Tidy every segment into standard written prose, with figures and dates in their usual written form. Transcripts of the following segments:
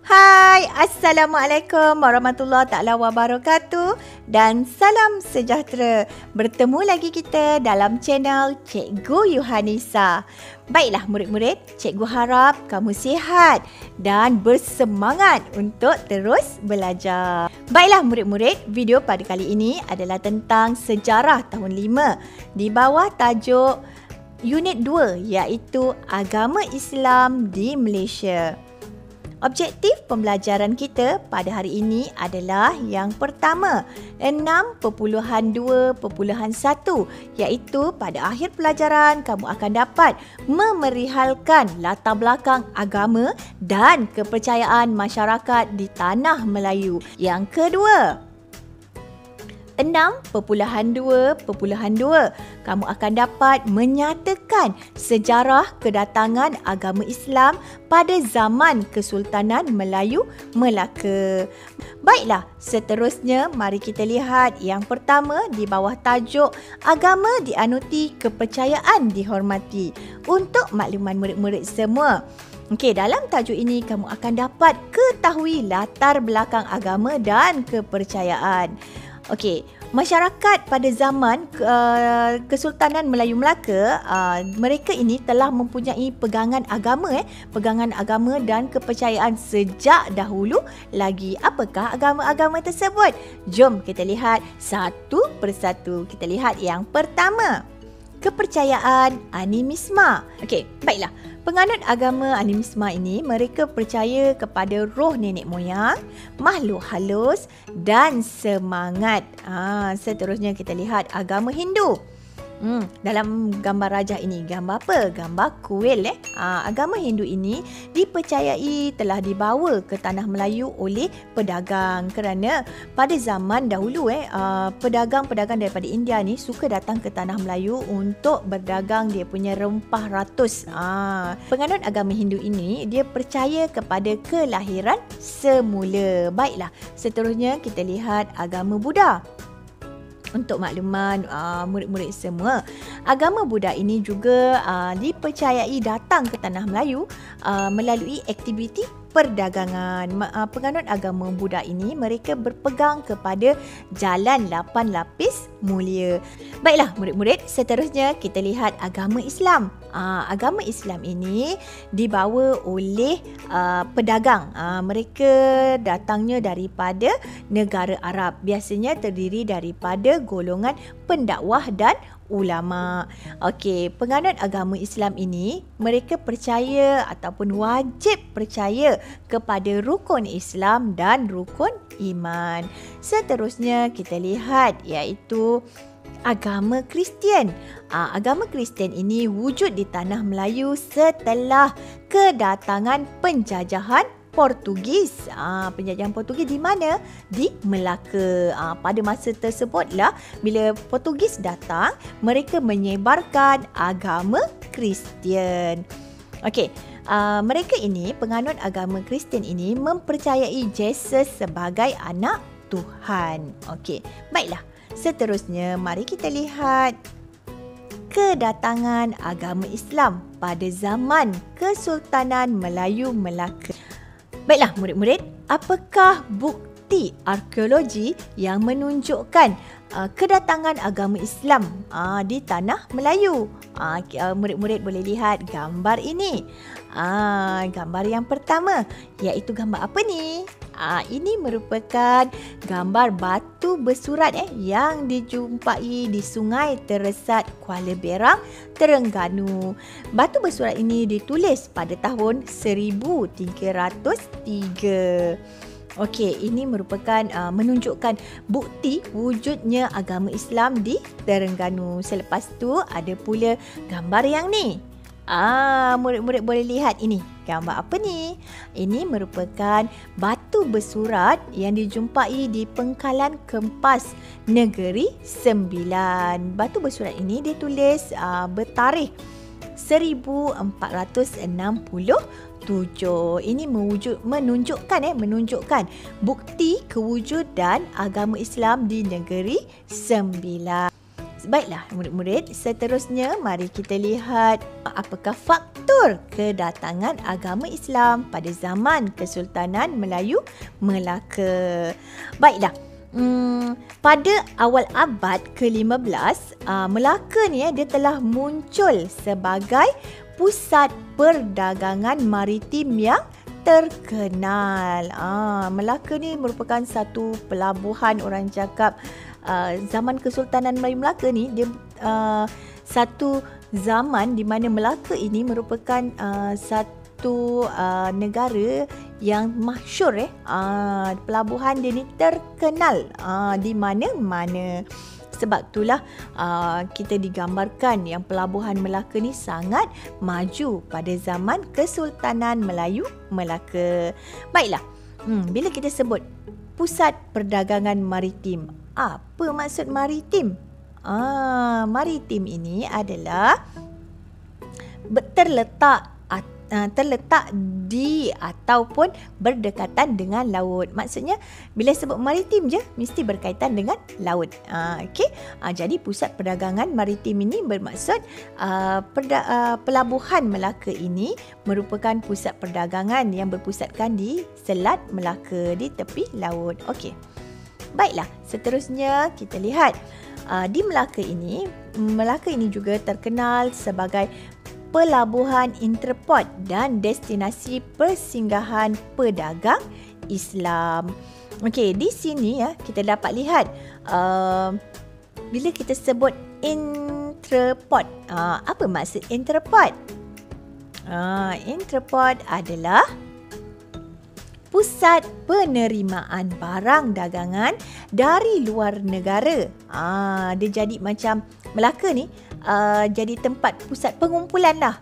Hai, Assalamualaikum warahmatullahi taala wabarakatuh dan salam sejahtera. Bertemu lagi kita dalam channel Cikgu Yuhanisa. Baiklah murid-murid, cikgu harap kamu sihat dan bersemangat untuk terus belajar. Baiklah murid-murid, video pada kali ini adalah tentang sejarah tahun 5 di bawah tajuk Unit 2 iaitu Agama Islam di Malaysia. Objektif pembelajaran kita pada hari ini adalah yang pertama, 6.2.1 iaitu pada akhir pelajaran kamu akan dapat memerihalkan latar belakang agama dan kepercayaan masyarakat di tanah Melayu. Yang kedua, 6.2.2 kamu akan dapat menyatakan sejarah kedatangan agama Islam pada zaman Kesultanan Melayu Melaka. Baiklah, seterusnya mari kita lihat yang pertama di bawah tajuk Agama dianuti, kepercayaan dihormati. Untuk makluman murid-murid semua, okey, dalam tajuk ini kamu akan dapat ketahui latar belakang agama dan kepercayaan. Okey, masyarakat pada zaman Kesultanan Melayu Melaka, mereka ini telah mempunyai pegangan agama dan kepercayaan sejak dahulu lagi. Apakah agama-agama tersebut? Jom kita lihat satu persatu. Kita lihat yang pertama, kepercayaan animisma. Okey, baiklah. Penganut agama animisma ini, mereka percaya kepada roh nenek moyang, makhluk halus dan semangat. Seterusnya kita lihat agama Hindu. Dalam gambar rajah ini, gambar apa? Gambar kuil. Agama Hindu ini dipercayai telah dibawa ke tanah Melayu oleh pedagang, kerana pada zaman dahulu pedagang-pedagang daripada India ni suka datang ke tanah Melayu untuk berdagang dia punya rempah ratus. Penganut agama Hindu ini dia percaya kepada kelahiran semula. Baiklah, seterusnya kita lihat agama Buddha. Untuk makluman murid-murid semua, agama Buddha ini juga dipercayai datang ke tanah Melayu melalui aktiviti perdagangan. Penganut agama Buddha ini mereka berpegang kepada jalan 8 lapis mulia. Baiklah murid-murid, seterusnya kita lihat agama Islam. Agama Islam ini dibawa oleh pedagang. Mereka datangnya daripada negara Arab. Biasanya terdiri daripada golongan pendakwah dan ulama. Okey, penganut agama Islam ini mereka percaya ataupun wajib percaya kepada rukun Islam dan rukun iman. Seterusnya kita lihat iaitu agama Kristian. Agama Kristian ini wujud di tanah Melayu setelah kedatangan penjajahan Portugis. Penjajahan Portugis di mana? Di Melaka. Pada masa tersebutlah bila Portugis datang, mereka menyebarkan agama Kristian. Okey, mereka ini, penganut agama Kristian ini mempercayai Yesus sebagai anak Tuhan. Okey, baiklah. Seterusnya mari kita lihat kedatangan agama Islam pada zaman Kesultanan Melayu Melaka. Baiklah murid-murid, apakah bukti arkeologi yang menunjukkan kedatangan agama Islam di tanah Melayu? Murid-murid boleh lihat gambar ini. Gambar yang pertama, iaitu gambar apa ni? Ini merupakan gambar batu bersurat yang dijumpai di Sungai Teresat, Kuala Berang, Terengganu. Batu bersurat ini ditulis pada tahun 1303. Okey, ini merupakan menunjukkan bukti wujudnya agama Islam di Terengganu. Selepas tu ada pula gambar yang ni. Murid-murid boleh lihat ini. Gambar apa ni? Ini merupakan batu bersurat yang dijumpai di Pengkalan Kempas Negeri Sembilan. Batu bersurat ini ditulis bertarikh 1467. Ini menunjukkan bukti kewujudan agama Islam di Negeri Sembilan. Baiklah murid-murid, seterusnya mari kita lihat apakah faktor kedatangan agama Islam pada zaman Kesultanan Melayu Melaka. Baiklah, pada awal abad ke-15, Melaka ni dia telah muncul sebagai pusat perdagangan maritim yang terkenal. Melaka ni merupakan satu pelabuhan, orang cakap zaman Kesultanan Melayu Melaka ni dia satu zaman di mana Melaka ini merupakan satu negara yang masyhur pelabuhan dia ni terkenal di mana-mana. Sebab itulah kita digambarkan yang pelabuhan Melaka ni sangat maju pada zaman Kesultanan Melayu Melaka. Baiklah, bila kita sebut pusat perdagangan maritim, apa maksud maritim? Maritim ini adalah terletak di ataupun berdekatan dengan laut. Maksudnya bila sebut maritim je mesti berkaitan dengan laut. Jadi pusat perdagangan maritim ini bermaksud pelabuhan Melaka ini merupakan pusat perdagangan yang berpusatkan di Selat Melaka di tepi laut. Okey. Baiklah, seterusnya kita lihat di Melaka ini juga terkenal sebagai pelabuhan interport dan destinasi persinggahan pedagang Islam. Okey, di sini kita dapat lihat bila kita sebut interport, apa maksud interport? Interport adalah pusat penerimaan barang dagangan dari luar negara. Dia jadi macam Melaka ni jadi tempat pusat pengumpulan lah.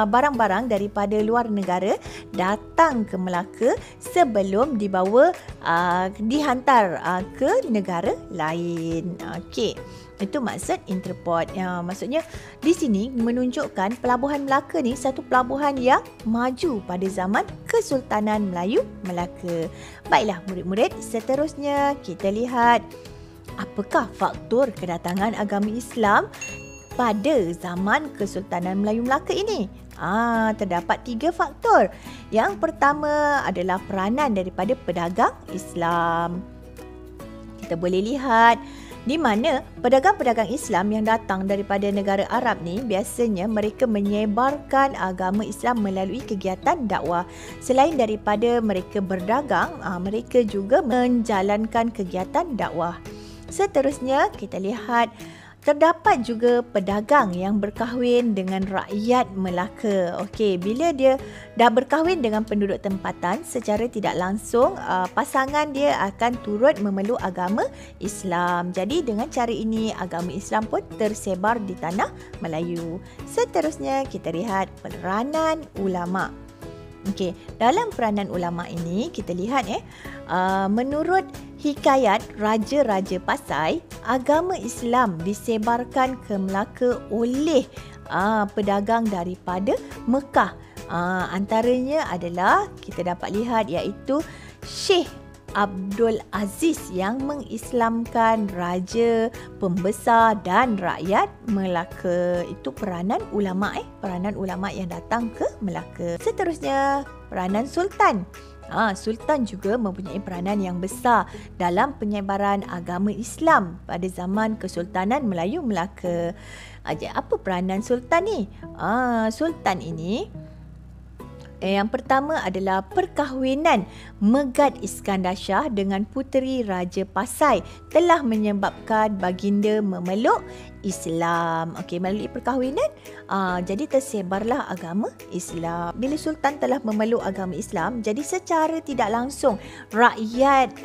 Barang-barang daripada luar negara datang ke Melaka sebelum dibawa dihantar ke negara lain. Okey. Itu maksud interport. Maksudnya di sini menunjukkan pelabuhan Melaka ni satu pelabuhan yang maju pada zaman Kesultanan Melayu Melaka. Baiklah murid-murid, seterusnya kita lihat apakah faktor kedatangan agama Islam pada zaman Kesultanan Melayu Melaka ini. Terdapat 3 faktor. Yang pertama adalah peranan daripada pedagang Islam. Kita boleh lihat di mana pedagang-pedagang Islam yang datang daripada negara Arab ni biasanya mereka menyebarkan agama Islam melalui kegiatan dakwah. Selain daripada mereka berdagang, mereka juga menjalankan kegiatan dakwah. Seterusnya kita lihat terdapat juga pedagang yang berkahwin dengan rakyat Melaka. Okey, bila dia dah berkahwin dengan penduduk tempatan, secara tidak langsung pasangan dia akan turut memeluk agama Islam. Jadi dengan cara ini agama Islam pun tersebar di tanah Melayu. Seterusnya kita lihat peranan ulama. Okey, dalam peranan ulama ini kita lihat menurut hikayat Raja-Raja Pasai, agama Islam disebarkan ke Melaka oleh pedagang daripada Mekah. Antaranya adalah kita dapat lihat iaitu Syekh Abdul Aziz yang mengislamkan raja, pembesar dan rakyat Melaka. Itu peranan ulama peranan ulama yang datang ke Melaka. Seterusnya peranan sultan. Sultan juga mempunyai peranan yang besar dalam penyebaran agama Islam pada zaman Kesultanan Melayu Melaka. Apa peranan sultan ni? Sultan ini yang pertama adalah perkahwinan Megad Iskandar Shah dengan puteri Raja Pasai telah menyebabkan baginda memeluk Islam. Okey, melalui perkahwinan jadi tersebarlah agama Islam. Bila sultan telah memeluk agama Islam, jadi secara tidak langsung rakyat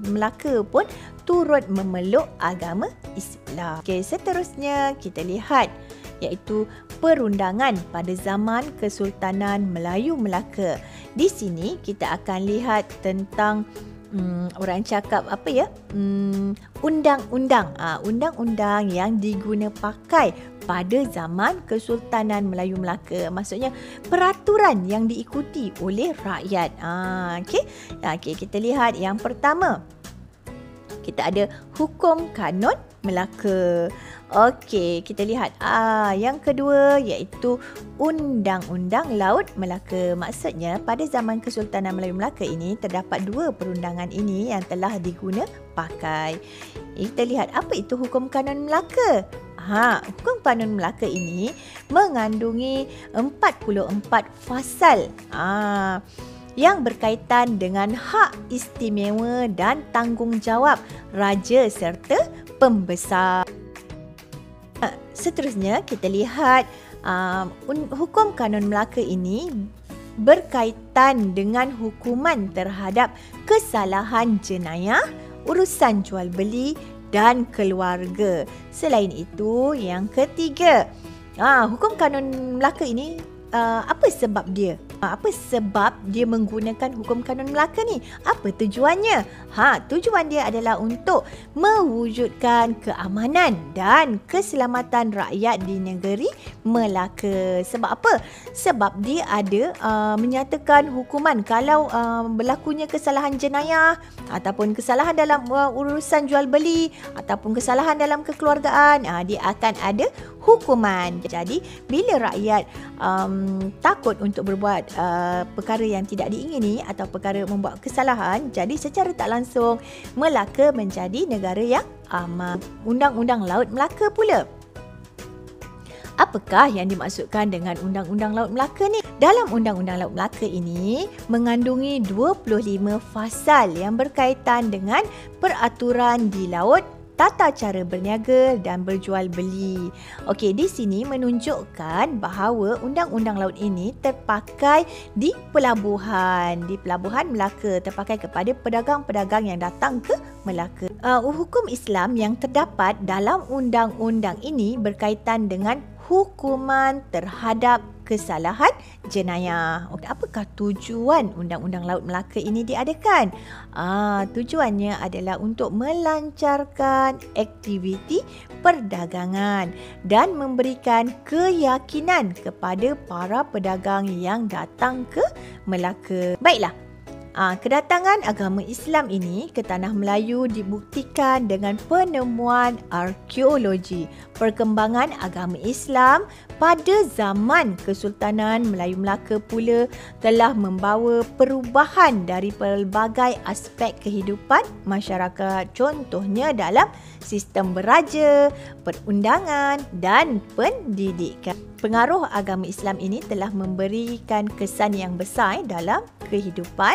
Melaka pun turut memeluk agama Islam. Okey, seterusnya kita lihat iaitu perundangan pada zaman Kesultanan Melayu Melaka. Di sini kita akan lihat tentang orang cakap undang-undang. Undang-undang yang diguna pakai pada zaman Kesultanan Melayu Melaka. Maksudnya peraturan yang diikuti oleh rakyat. Okey, kita lihat yang pertama. Kita ada Hukum Kanun Melaka. Okey, kita lihat. Yang kedua iaitu Undang-Undang Laut Melaka. Maksudnya pada zaman Kesultanan Melayu Melaka ini terdapat 2 perundangan ini yang telah diguna pakai. Kita lihat apa itu Hukum Kanun Melaka. Hukum Kanun Melaka ini mengandungi 44 fasal. Yang berkaitan dengan hak istimewa dan tanggungjawab raja serta pembesar. Seterusnya kita lihat Hukum Kanun Melaka ini berkaitan dengan hukuman terhadap kesalahan jenayah, urusan jual beli dan keluarga. Selain itu, yang ketiga, Hukum Kanun Melaka ini apa sebab dia? Apa sebab dia menggunakan Hukum Kanun Melaka ni? Apa tujuannya? Tujuan dia adalah untuk mewujudkan keamanan dan keselamatan rakyat di negeri Melaka. Sebab apa? Sebab dia ada menyatakan hukuman kalau berlakunya kesalahan jenayah ataupun kesalahan dalam urusan jual beli ataupun kesalahan dalam kekeluargaan, dia akan ada hukuman. Jadi bila rakyat takut untuk berbuat perkara yang tidak diingini atau perkara membuat kesalahan, jadi secara tak langsung Melaka menjadi negara yang aman. Undang-Undang Laut Melaka pula. Apakah yang dimaksudkan dengan Undang-Undang Laut Melaka ni? Dalam Undang-Undang Laut Melaka ini mengandungi 25 fasal yang berkaitan dengan peraturan di laut, tata cara berniaga dan berjual beli. Okey, di sini menunjukkan bahawa undang-undang laut ini terpakai di pelabuhan. Di pelabuhan Melaka, terpakai kepada pedagang-pedagang yang datang ke Melaka. Hukum Islam yang terdapat dalam undang-undang ini berkaitan dengan hukuman terhadap kesalahan jenayah. Apakah tujuan Undang-Undang Laut Melaka ini diadakan? Tujuannya adalah untuk melancarkan aktiviti perdagangan dan memberikan keyakinan kepada para pedagang yang datang ke Melaka. Baiklah. Kedatangan agama Islam ini ke Tanah Melayu dibuktikan dengan penemuan arkeologi. Perkembangan agama Islam pada zaman Kesultanan Melayu Melaka pula telah membawa perubahan dari pelbagai aspek kehidupan masyarakat. Contohnya dalam sistem beraja, perundangan dan pendidikan. Pengaruh agama Islam ini telah memberikan kesan yang besar dalam kehidupan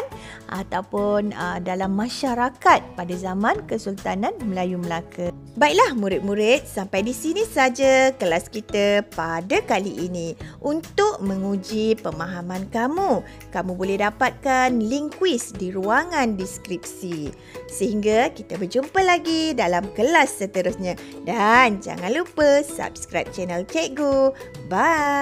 ataupun dalam masyarakat pada zaman Kesultanan Melayu Melaka. Baiklah murid-murid, sampai di sini saja kelas kita pada kali ini. Untuk menguji pemahaman kamu, kamu boleh dapatkan link kuis di ruangan deskripsi. Sehingga kita berjumpa lagi dalam kelas seterusnya. Dan jangan lupa subscribe channel Cikgu. Bye!